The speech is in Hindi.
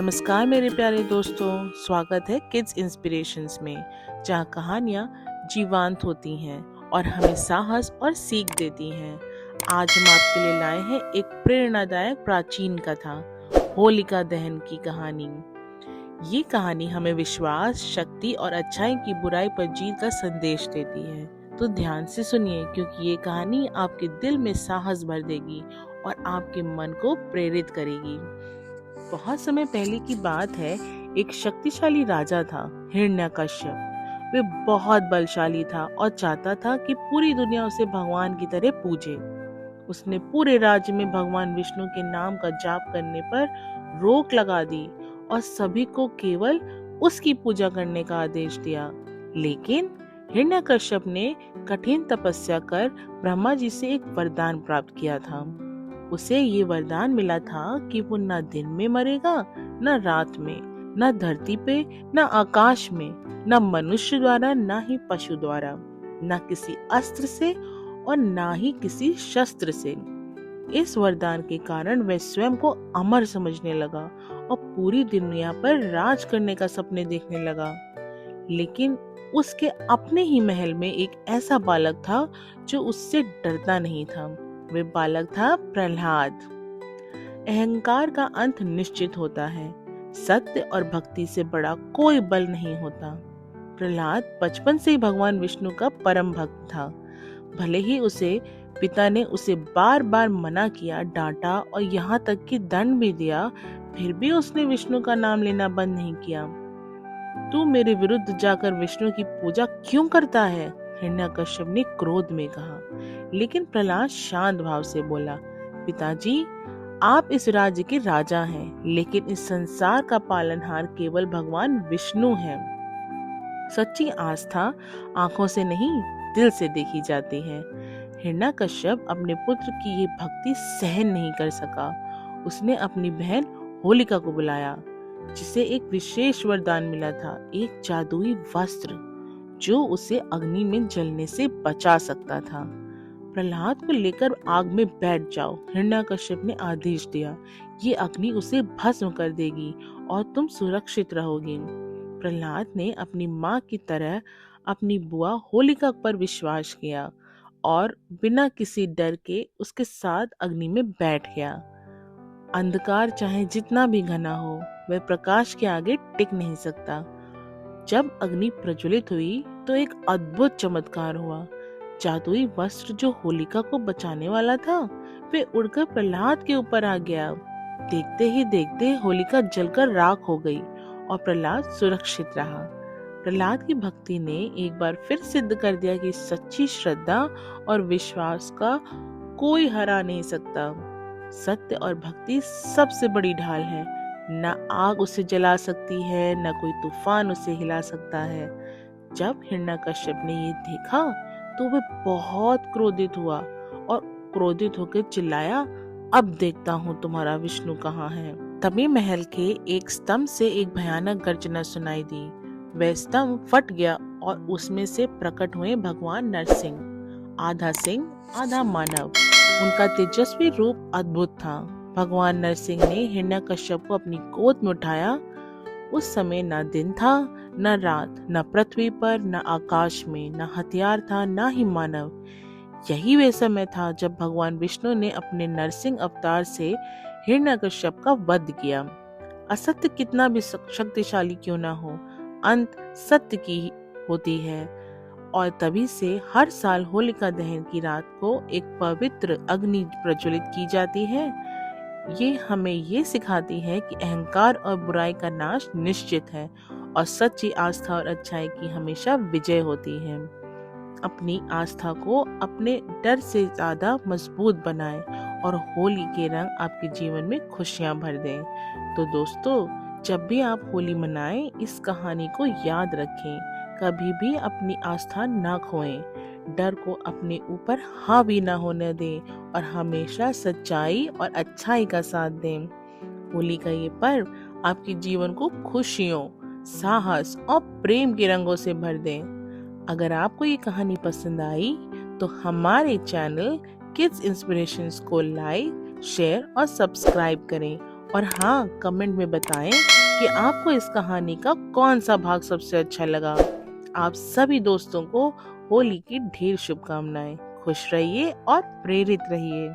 नमस्कार मेरे प्यारे दोस्तों, स्वागत है किड्स इंस्पिरेशंस में, जहाँ कहानियाँ जीवंत होती हैं और हमें साहस और सीख देती हैं। आज हम आपके लिए लाए हैं एक प्रेरणादायक प्राचीन कथा, होलिका दहन की कहानी। ये कहानी हमें विश्वास, शक्ति और अच्छाई की बुराई पर जीत का संदेश देती है। तो ध्यान से सुनिए, क्योंकि ये कहानी आपके दिल में साहस भर देगी और आपके मन को प्रेरित करेगी। बहुत समय पहले की बात है। एक शक्तिशाली राजा था, हिरण्यकश्यप। वे बहुत बलशाली था और चाहता था कि पूरी दुनिया उसे भगवान की तरह पूजे। उसने पूरे राज्य में भगवान विष्णु के नाम का जाप करने पर रोक लगा दी और सभी को केवल उसकी पूजा करने का आदेश दिया। लेकिन हिरण्यकश्यप ने कठिन तपस्या कर ब्रह्मा जी से एक वरदान प्राप्त किया था। उसे ये वरदान मिला था कि वो न दिन में मरेगा, न रात में, न धरती पे, न आकाश में, न मनुष्य द्वारा, न ही पशु द्वारा, न किसी अस्त्र से और न ही किसी शस्त्र से। इस वरदान के कारण वह स्वयं को अमर समझने लगा और पूरी दुनिया पर राज करने का सपने देखने लगा। लेकिन उसके अपने ही महल में एक ऐसा बालक था जो उससे डरता नहीं था। वे बालक था प्रहलाद। अहंकार का अंत निश्चित होता है। सत्य और भक्ति से बड़ा कोई बल नहीं होता। प्रहलाद बचपन से ही भगवान विष्णु का परम भक्त था। भले ही उसे पिता ने उसे बार बार मना किया, डांटा और यहाँ तक कि दंड भी दिया, फिर भी उसने विष्णु का नाम लेना बंद नहीं किया। तू मेरे विरुद्ध जाकर विष्णु की पूजा क्यों करता है? हिरण्यकश्यप ने क्रोध में कहा। लेकिन प्रहलाद शांत भाव से बोला, पिताजी, आप इस राज्य के राजा हैं, लेकिन इस संसार का पालनहार केवल भगवान विष्णु है। सच्ची आस्था आंखों से नहीं, दिल से देखी जाती है। हिरण्यकश्यप अपने पुत्र की ये भक्ति सहन नहीं कर सका। उसने अपनी बहन होलिका को बुलाया, जिसे एक विशेष वरदान मिला था, एक जादुई वस्त्र जो उसे अग्नि में जलने से बचा सकता था। प्रहलाद को लेकर आग में बैठ जाओ, हिरण्यकश्यप ने आदेश दिया। ये अग्नि उसे भस्म कर देगी और तुम सुरक्षित रहोगे। प्रहलाद ने अपनी माँ की तरह अपनी बुआ होलिका पर विश्वास किया और बिना किसी डर के उसके साथ अग्नि में बैठ गया। अंधकार चाहे जितना भी घना हो, वह प्रकाश के आगे टिक नहीं सकता। जब अग्नि प्रज्वलित हुई तो एक अद्भुत चमत्कार हुआ। जादुई वस्त्र जो होलिका को बचाने वाला था, वे उड़कर प्रहलाद के ऊपर आ गया। देखते ही देखते होलिका जलकर राख हो गई और प्रहलाद सुरक्षित रहा। प्रहलाद की भक्ति ने एक बार फिर सिद्ध कर दिया कि सच्ची श्रद्धा और विश्वास का कोई हरा नहीं सकता। सत्य और भक्ति सबसे बड़ी ढाल है। न आग उसे जला सकती है, न कोई तूफान उसे हिला सकता है। जब हिरण्यकश्यप ने ये देखा तो वह बहुत क्रोधित हुआ और क्रोधित होकर चिल्लाया, अब देखता हूँ तुम्हारा विष्णु कहाँ है। तभी महल के एक स्तंभ से एक भयानक गर्जना सुनाई दी। वह स्तंभ फट गया और उसमें से प्रकट हुए भगवान नरसिंह, आधा सिंह आधा मानव। उनका तेजस्वी रूप अद्भुत था। भगवान नरसिंह ने हिरण्यकश्यप को अपनी गोद में उठाया। उस समय न दिन था, न रात, न पृथ्वी पर, न आकाश में, न हथियार था, न ही मानव। यही वे समय था जब भगवान विष्णु ने अपने नरसिंह अवतार से हिरण्यकश्यप का वध किया। असत्य कितना भी शक्तिशाली क्यों न हो, अंत सत्य की होती है। और तभी से हर साल होलिका दहन की रात को एक पवित्र अग्नि प्रज्वलित की जाती है। ये हमें ये सिखाती है कि अहंकार और बुराई का नाश निश्चित है और सच्ची आस्था और अच्छाई की हमेशा विजय होती है। अपनी आस्था को अपने डर से ज्यादा मजबूत बनाएं और होली के रंग आपके जीवन में खुशियां भर दें। तो दोस्तों, जब भी आप होली मनाएं, इस कहानी को याद रखें। कभी भी अपनी आस्था ना खोएं, डर को अपने ऊपर हावी ना होने दें और हमेशा सच्चाई और अच्छाई का साथ दें। होली का ये पर्व आपके जीवन को खुशियों, साहस और प्रेम के रंगों से भर दें। अगर आपको ये कहानी पसंद आई तो हमारे चैनल किड्स इंस्पिरेशंस को लाइक, शेयर और सब्सक्राइब करें और हाँ, कमेंट में बताएं कि आपको इस कहानी का कौन सा भाग सबसे अच्छा लगा। आप सभी दोस्तों को होली की ढेर शुभकामनाएं। खुश रहिए और प्रेरित रहिए।